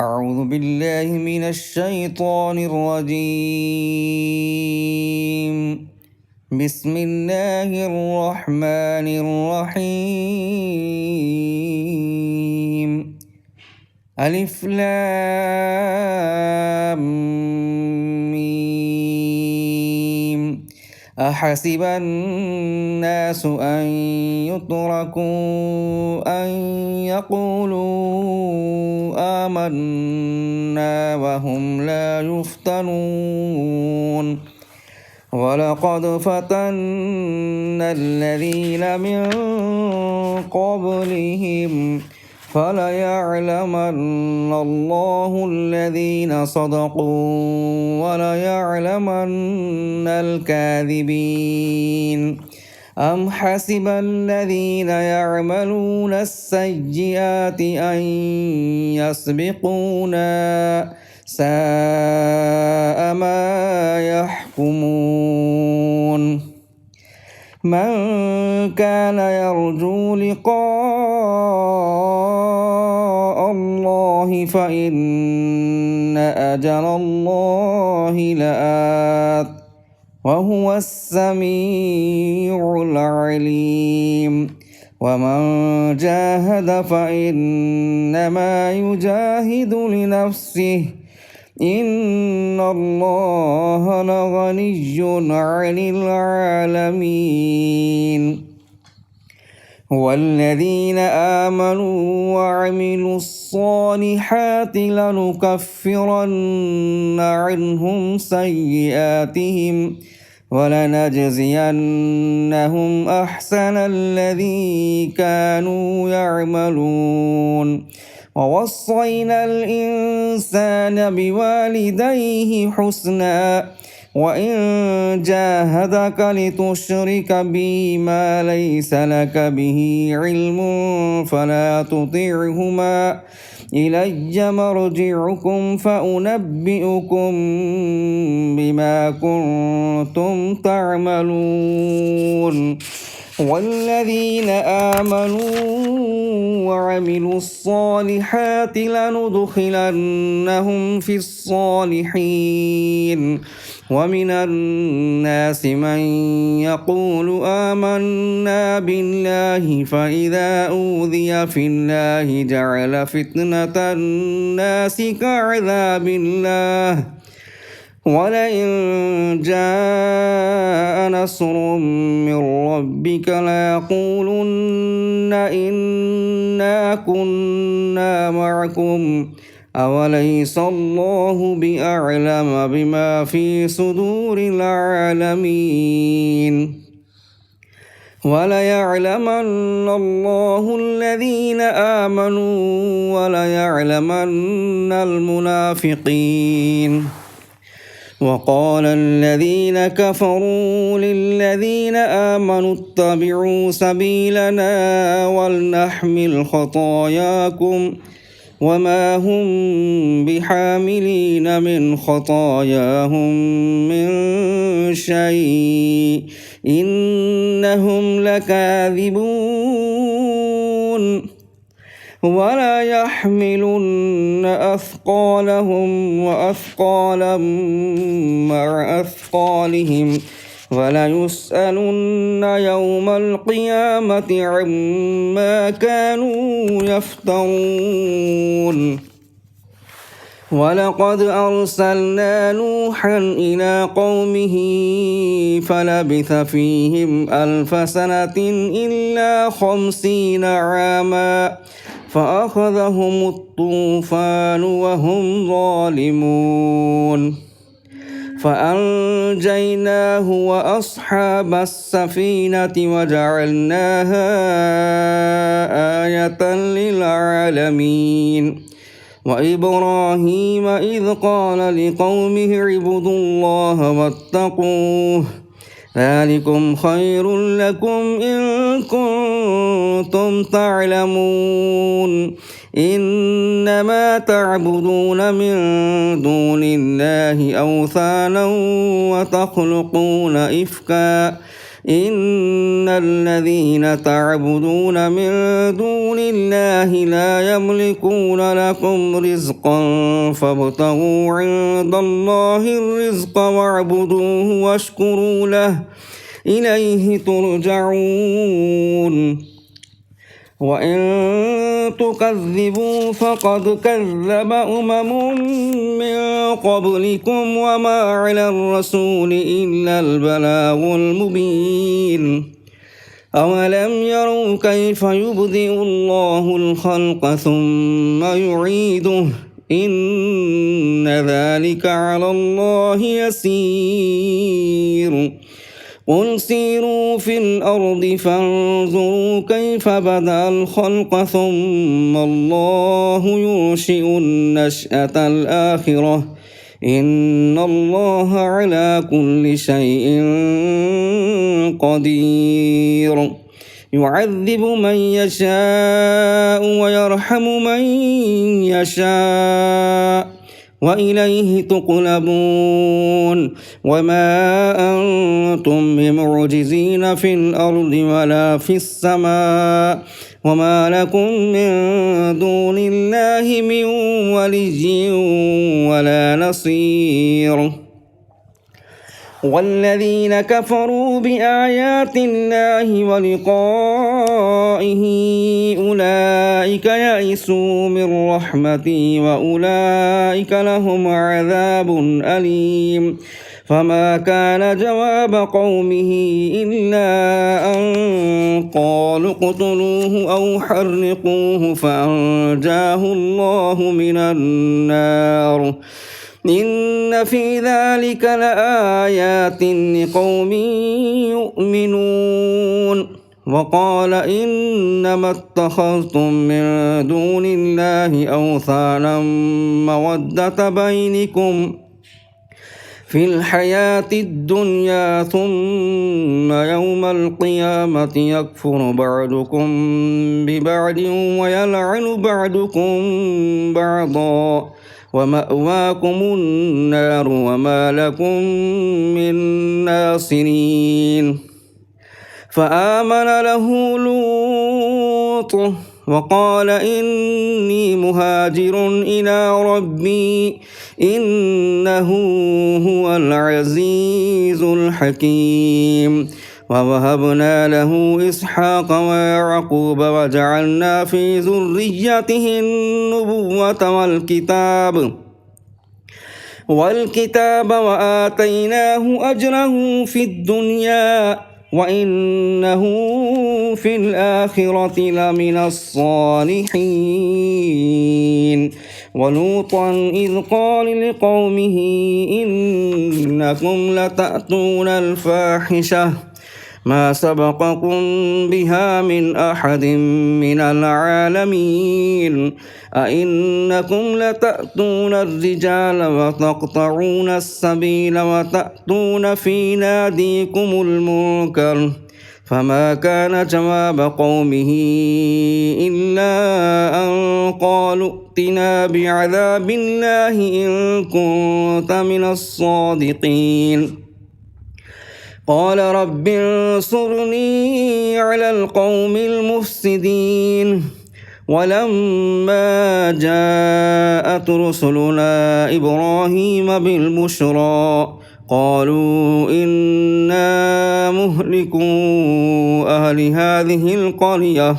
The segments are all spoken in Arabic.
أعوذ بالله من الشيطان الرجيم. بسم الله الرحمن الرحيم. ألف لام ميم. أحسب الناس أن يتركوا أن يقولوا آمنا وهم لا يفتنون ولقد فتنا الذين من قبلهم فليعلمن الله الذين صدقوا وليعلمن الكاذبين. أم حسب الذين يعملون السيئات أن يسبقونا ساء ما يحكمون. من كان يرجو لقاء الله فإن أجل الله لآت وهو السميع العليم. ومن جاهد فإنما يجاهد لنفسه إن الله لغني عن العالمين. والذين آمنوا وعملوا الصالحات لنكفرن عنهم سيئاتهم ولنجزينهم أحسن الذي كانوا يعملون. ووصينا الإنسان بوالديه حسنا وإن جاهدك لتشرك بي ما ليس لك به علم فلا تطعهما إلي مرجعكم فأنبئكم بما كنتم تعملون. والذين آمنوا وعملوا الصالحات لندخلنهم في الصالحين. ومن الناس من يقول آمنا بالله فإذا أوذي في الله جعل فتنة الناس كعذاب الله ولئن جاء نصر من ربك ليقولن إنا كنا معكم أوليس الله بأعلم بما في صدور العالمين. وليعلمن الله الذين آمنوا وليعلمن المنافقين. وقال الذين كفروا للذين آمنوا اتبعوا سبيلنا ولنحمل خطاياكم وما هم بحاملين من خطاياهم من شيء إنهم لكاذبون. ولا يحملن أثقالهم وأثقالا مع أثقالهم وليسألن يوم القيامة عما كانوا يفترون. ولقد أرسلنا نوحا إلى قومه فلبث فيهم 1000 سنة إلا 50 عاما فأخذهم الطوفان وهم ظالمون فأنجيناه وأصحاب السفينة وجعلناها آية للعالمين. وإبراهيم إذ قال لقومه اعبدوا الله واتقوه ذلكم خير لكم إن كنتم تعلمون. إنما تعبدون من دون الله أوثانا وتخلقون إفكا إن الذين تعبدون من دون الله لا يملكون لكم رزقا فابتغوا عند الله الرزق واعبدوه واشكروا له إليه ترجعون وإن تكذبوا فقد كذب من قبلكم وما على الرسول إلا البلاغ المبين أولم يروا كيف يبدئ الله الخلق ثم يعيده إن ذلك على الله يسير قل سيروا في الأرض فانظروا كيف بدأ الخلق ثم الله ينشئ النشأة الآخرة إن الله على كل شيء قدير يعذب من يشاء ويرحم من يشاء وإليه تقلبون وما أنتم بمعجزين في الأرض ولا في السماء وما لكم من دون الله من ولي ولا نصير والذين كفروا بآيات الله ولقائه أولئك يئسوا من رحمتي وأولئك لهم عذاب أليم فما كان جواب قومه إلا أن قالوا اقتلوه أو حرقوه فأنجاه الله من النار إن في ذلك لآيات لقوم يؤمنون وقال إنما اتخذتم من دون الله أوثانا مودة بينكم في الحياة الدنيا ثم يوم القيامة يكفر بعضكم ببعض ويلعن بعضكم بعضا ومأواكم النار وما لكم من ناصرين فآمن له لوط وقال إني مهاجر إلى ربي إنه هو العزيز الحكيم ووهبنا له إسحاق ويعقوب وجعلنا في ذريته النبوة والكتاب وآتيناه أجره في الدنيا وإنه في الآخرة لمن الصالحين ولوطا إذ قال لقومه إنكم لتأتون الفاحشة ما سبقكم بها من أحد من العالمين أئنكم لتأتون الرجال وتقطعون السبيل وتأتون في ناديكم المنكر فما كان جواب قومه إلا أن قالوا ائتنا بعذاب الله إن كنت من الصادقين قال رب انصرني على القوم المفسدين ولما جاءت رسلنا إبراهيم بالبشرى قالوا إنا مهلكو أهل هذه القرية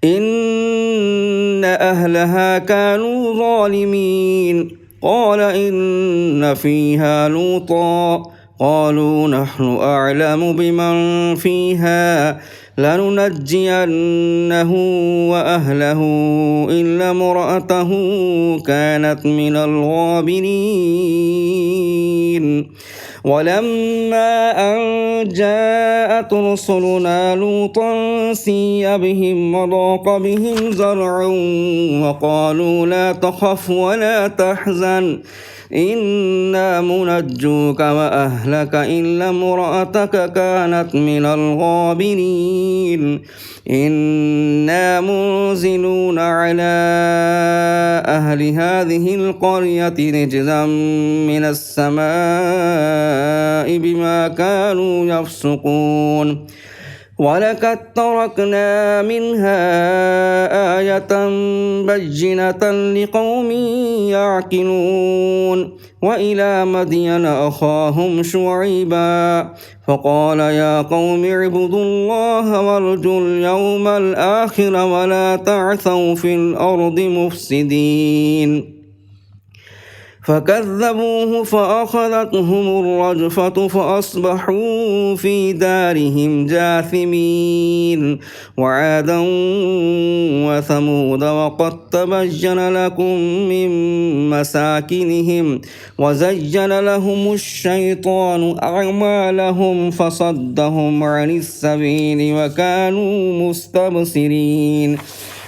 إن أهلها كانوا ظالمين قال إن فيها لوطا قالوا نحن أعلم بمن فيها لننجينه وأهله إلا امرأته كانت من الغابرين ولما أن جاءت رسلنا لوطا سيء بهم وضاق بهم ذرعا وقالوا لا تخف ولا تحزن إنا منجوك وأهلك إلا امرأتك كانت من الغابرين إنا منزلون على أهل هذه القرية رجزا من السماء السماء بما كانوا يفسقون ولقد تركنا منها آية بينة لقوم يعقلون وإلى مدين أخاهم شعيبا فقال يا قوم اعبدوا الله وارجوا اليوم الآخر ولا تعثوا في الأرض مفسدين فكذبوه فأخذتهم الرجفة فأصبحوا في دارهم جاثمين وعادا وثمود وقد تبين لكم من مساكنهم وزين لهم الشيطان أعمالهم فصدهم عن السبيل وكانوا مستبصرين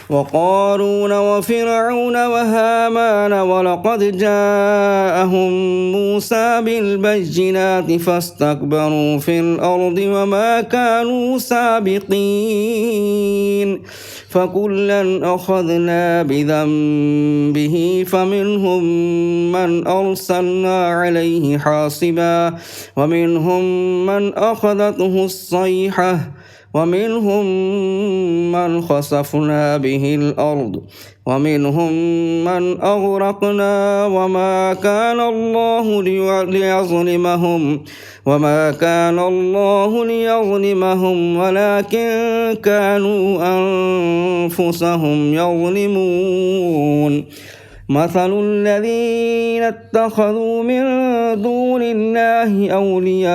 وقارون وفرعون وهامان ولقد جاءهم موسى بالبينات فاستكبروا في الأرض وما كانوا سابقين فكلا أخذنا بذنبه فمنهم من أرسلنا عليه حاصبا ومنهم من أخذته الصيحة ومنهم من خسفنا به الأرض ومنهم من أغرقنا وما كان الله ليظلمهم ولكن كانوا أنفسهم يظلمون مثل الذين اتخذوا من دون الله أولياء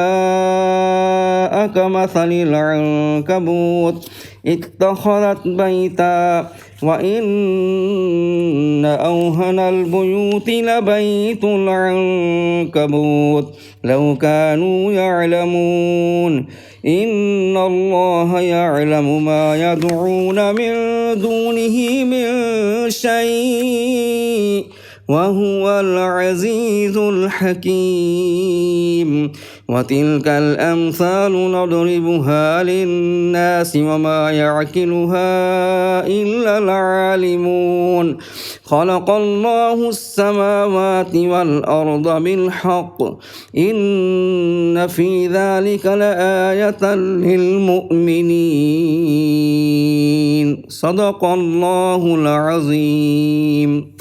كمثل العنكبوت اتخذت بيتا وإن أوهن البيوت لبيت العنكبوت لو كانوا يعلمون إن الله يعلم ما يدعون من دونه من شيء وهو العزيز الحكيم وتلك الأمثال نضربها للناس وما يعقلها إلا العالمون خلق الله السماوات والأرض بالحق إن في ذلك لآية للمؤمنين صدق الله العظيم.